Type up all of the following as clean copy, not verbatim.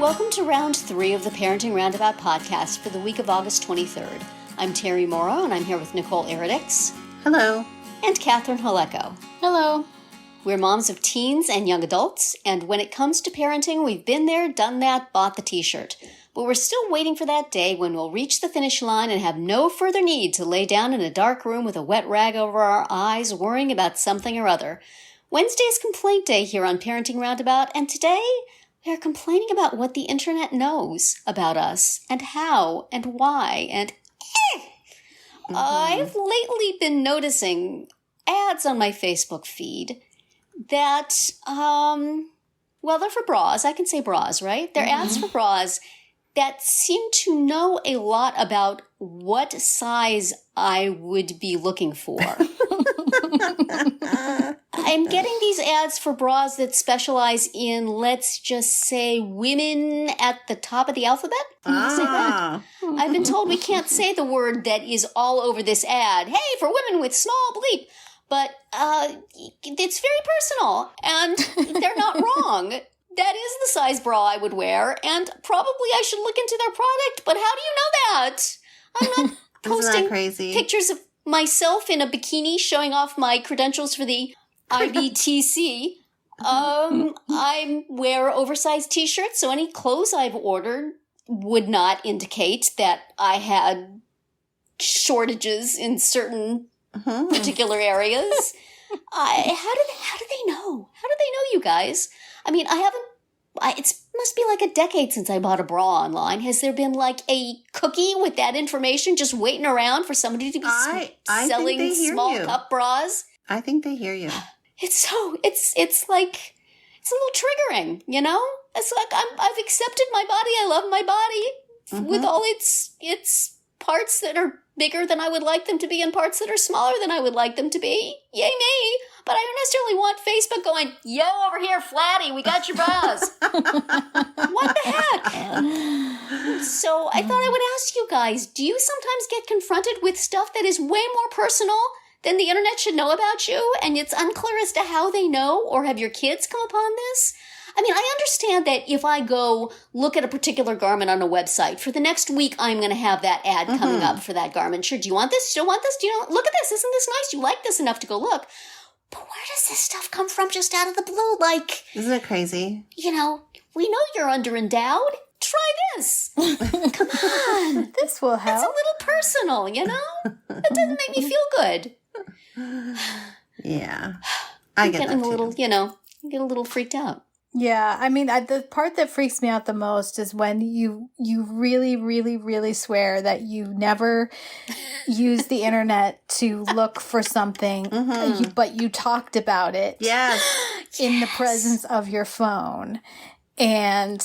welcome to round 3 of the Parenting Roundabout podcast for the week of August 23rd. I'm Terry Morrow, and I'm here with Nicole Eridix. Hello. And Catherine Haleko. Hello. We're moms of teens and young adults, and when it comes to parenting, we've been there, done that, bought the t-shirt. But we're still waiting for that day when we'll reach the finish line and have no further need to lay down in a dark room with a wet rag over our eyes worrying about something or other. Wednesday is complaint day here on Parenting Roundabout, and today we are complaining about what the internet knows about us and how and why and I've lately been noticing ads on my Facebook feed that, well, they're for bras. I can say bras, right? They're ads for bras that seem to know a lot about what size I would be looking for. I'm getting these ads for bras that specialize in, let's just say, women at the top of the alphabet. Say that. I've been told we can't say the word that is all over this ad. Hey, for women with small bleep. But it's very personal, and they're not wrong. That is the size bra I would wear, and probably I should look into their product, but how do you know that? I'm not posting pictures of myself in a bikini showing off my credentials for the IBTC. I wear oversized t-shirts, so any clothes I've ordered would not indicate that I had shortages in certain particular areas. How do they know? How do they know, you guys? I mean, it must be like a decade since I bought a bra online. Has there been like a cookie with that information just waiting around for somebody to be selling small cup bras? I think they hear you. It's like, it's a little triggering, you know? It's like, I've accepted my body. I love my body with all its parts that are bigger than I would like them to be and parts that are smaller than I would like them to be. Yay me. But I don't necessarily want Facebook going, yo, over here, Flatty, we got your bras. What the heck? So I thought I would ask you guys, do you sometimes get confronted with stuff that is way more personal than the internet should know about you, and it's unclear as to how they know, or have your kids come upon this? I mean, I understand that if I go look at a particular garment on a website, for the next week, I'm going to have that ad coming up for that garment. Sure, do you want this? Do you want this? Do you know? Look at this. Isn't this nice? Do you like this enough to go look? But where does this stuff come from just out of the blue? Like, isn't it crazy? You know, we know you're underendowed. Try this. Come on. This will help. It's a little personal, you know? It doesn't make me feel good. Yeah. I get getting that a little, you know, I get a little freaked out. Yeah, I mean, the part that freaks me out the most is when you really, really, really swear that you never use the internet to look for something, but you talked about it in the presence of your phone, and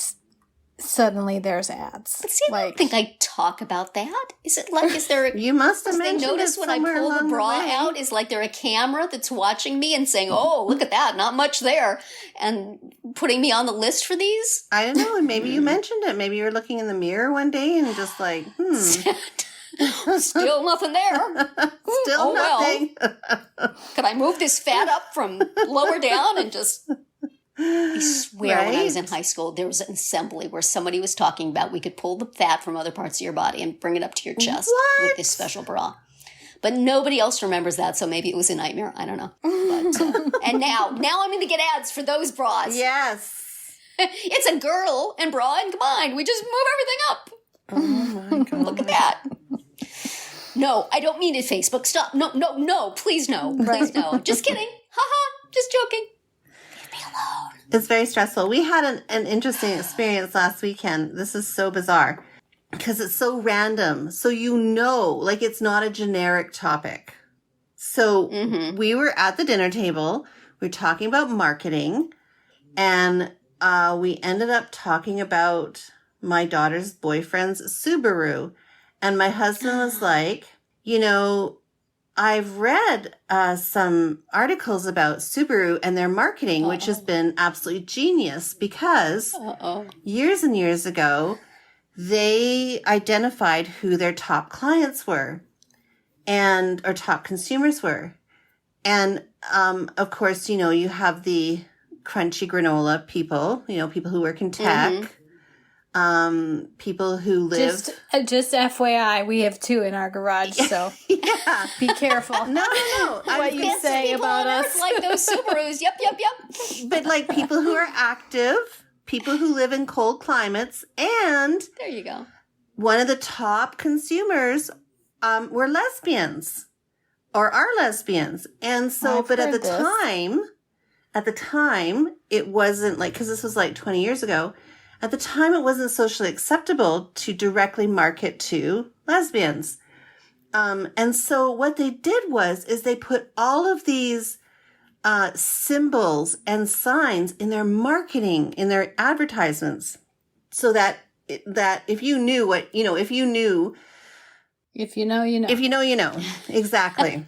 suddenly there's ads. But see, I don't think I talk about that. Is it like, is there... You must have mentioned they notice when I pull the bra out, is like there a camera that's watching me and saying, oh, look at that, not much there, and putting me on the list for these? I don't know, and maybe you mentioned it. Maybe you were looking in the mirror one day and just like, Still nothing there. Still nothing. Well. Could I move this fat up from lower down and just... I swear when I was in high school, there was an assembly where somebody was talking about we could pull the fat from other parts of your body and bring it up to your chest with this special bra. But nobody else remembers that, so maybe it was a nightmare. I don't know. But, and now I'm going to get ads for those bras. Yes. It's a girdle and bra and combined. We just move everything up. Oh, my God. Look at that. No, I don't mean it, Facebook. Stop. No. Please no. Please no. Just kidding. Ha-ha. Just joking. Leave me alone. It's very stressful. We had an interesting experience last weekend. This is so bizarre because it's so random. So like it's not a generic topic. So we were at the dinner table. We were talking about marketing, and we ended up talking about my daughter's boyfriend's Subaru. And my husband was like, you know, I've read some articles about Subaru and their marketing, which has been absolutely genius because years and years ago, they identified who their top clients were or top consumers were. And, of course, you have the crunchy granola people, people who work in tech. people who live. Just FYI, we have 2 in our garage, so Yeah. be careful. No. What you say about us. Like those Subarus. Yep. But like people who are active, people who live in cold climates, and There you go. one of the top consumers were lesbians or are lesbians. And so, I've but at heard the this. time, it wasn't like, because this was like 20 years ago, at the time it wasn't socially acceptable to directly market to lesbians. And so what they did is they put all of these symbols and signs in their marketing, in their advertisements, so that if you knew what, you know, if you know, you know. Exactly.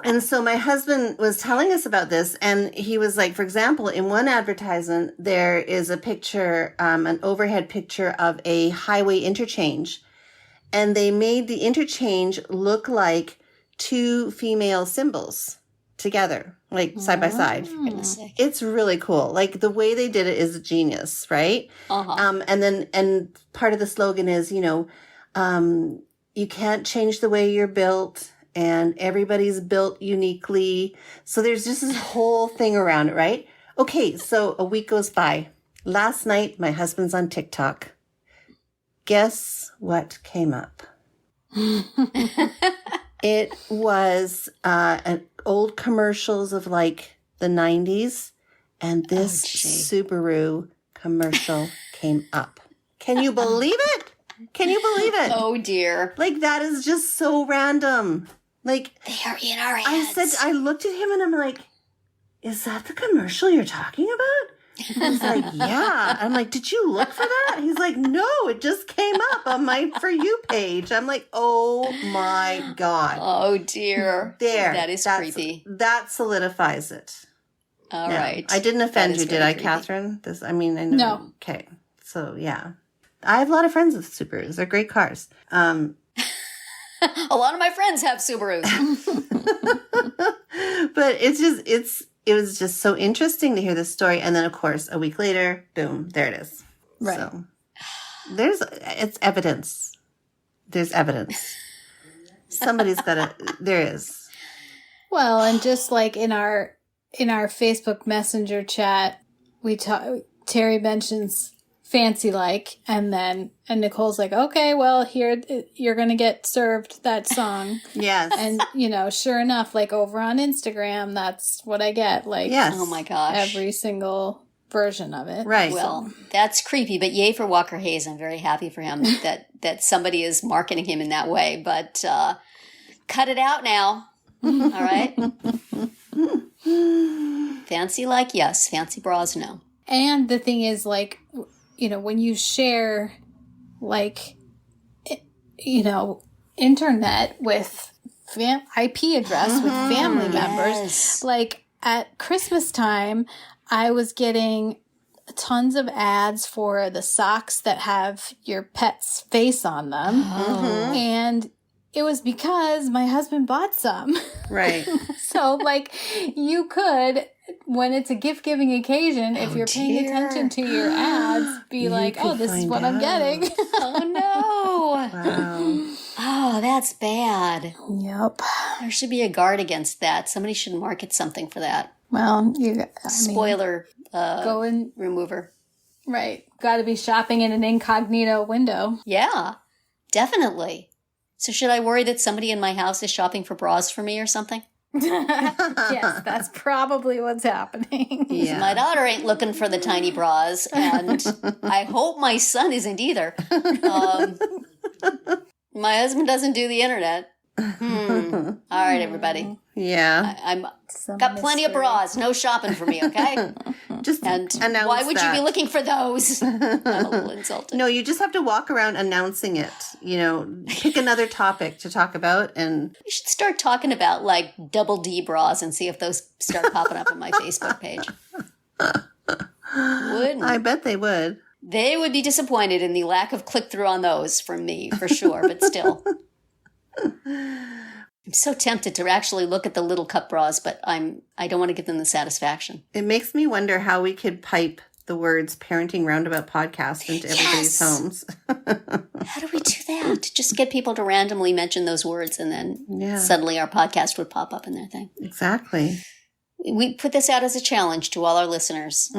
And so my husband was telling us about this, and he was like, for example, in one advertisement, there is a picture, an overhead picture of a highway interchange, and they made the interchange look like 2 female symbols together, like side by side. Goodness sake. It's really cool. Like the way they did it is genius, right? Uh-huh. And part of the slogan is, you know, you can't change the way you're built, and everybody's built uniquely. So there's just this whole thing around it, right? Okay, so a week goes by. Last night, my husband's on TikTok. Guess what came up? It was an old commercials of like the 90s, and this Subaru commercial came up. Can you believe it? Can you believe it? Oh, dear. Like, that is just so random. Like, They are in our heads. I looked at him and I'm like, is that the commercial you're talking about? He's like, yeah. I'm like, did you look for that? He's like, no, it just came up on my For You page. I'm like, oh my God. Oh, dear. There. That is creepy. That solidifies it. All Now, right. I didn't offend That is you, did very I, creepy. Catherine? I know. No. Okay. So, yeah. I have a lot of friends with Subarus. They're great cars. A lot of my friends have Subarus. But it was just so interesting to hear this story. And then, of course, a week later, boom, there it is. Right. So it's evidence. There's evidence. Somebody's there is. Well, and just like in our Facebook Messenger chat, Terry mentions Fancy Like, and Nicole's like, okay, well, here you're gonna get served that song. Yes. And sure enough, like over on Instagram, that's what I get. Like, Yes. Oh, my gosh. every single version of it. Right. Well, that's creepy, but yay for Walker Hayes. I'm very happy for him that somebody is marketing him in that way. But cut it out now. All right? Fancy like, yes. Fancy bras, no. And the thing is, like, when you share, like, internet with IP address with family members, Yes. like at Christmas time, I was getting tons of ads for the socks that have your pet's face on them. Oh. And it was because my husband bought some. Right. So, like, you could, when it's a gift-giving occasion, if you're paying dear. attention to your ads, be You like, could oh, this is find what I'm out. getting. Oh, no. Wow. Oh, that's bad. Yep. There should be a guard against that. Somebody should market something for that. Well, Spoiler go in, remover. right. Got to be shopping in an incognito window. Yeah, definitely. So should I worry that somebody in my house is shopping for bras for me or something? Yes, that's probably what's happening. Yeah. My daughter ain't looking for the tiny bras, and I hope my son isn't either. My husband doesn't do the internet. All right, everybody. Yeah. I'm Some got plenty of mystery. bras. No shopping for me, okay? Just And announce why would that. you be looking for those? I'm a little insulted. No, you just have to walk around announcing it. Pick another topic to talk about, and You should start talking about like double D bras and see if those start popping up on my Facebook page. Wouldn't I bet they would. they would be disappointed in the lack of click through on those from me for sure, but still. I'm so tempted to actually look at the little cup bras, but I don't want to give them the satisfaction. It makes me wonder how we could pipe the words Parenting Roundabout Podcast into everybody's homes. How do we do that? Just get people to randomly mention those words and then suddenly our podcast would pop up in their thing. Exactly. We put this out as a challenge to all our listeners.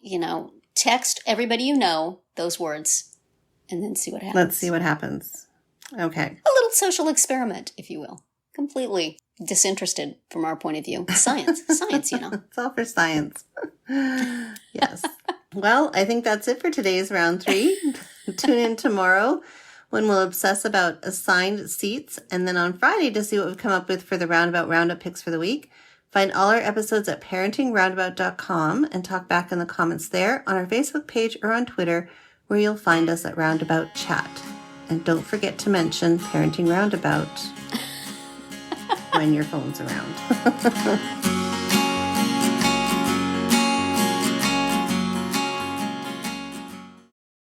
You know, text everybody you know those words and then see what happens. Let's see what happens. Okay. A little social experiment, if you will. Completely disinterested from our point of view. Science, you know. It's all for science. Yes. Well, I think that's it for today's round 3. Tune in tomorrow when we'll obsess about assigned seats, and then on Friday to see what we've come up with for the Roundabout Roundup picks for the week. Find all our episodes at parentingroundabout.com and talk back in the comments there, on our Facebook page or on Twitter, where you'll find us at Roundabout Chat. And don't forget to mention Parenting Roundabout when your phone's around.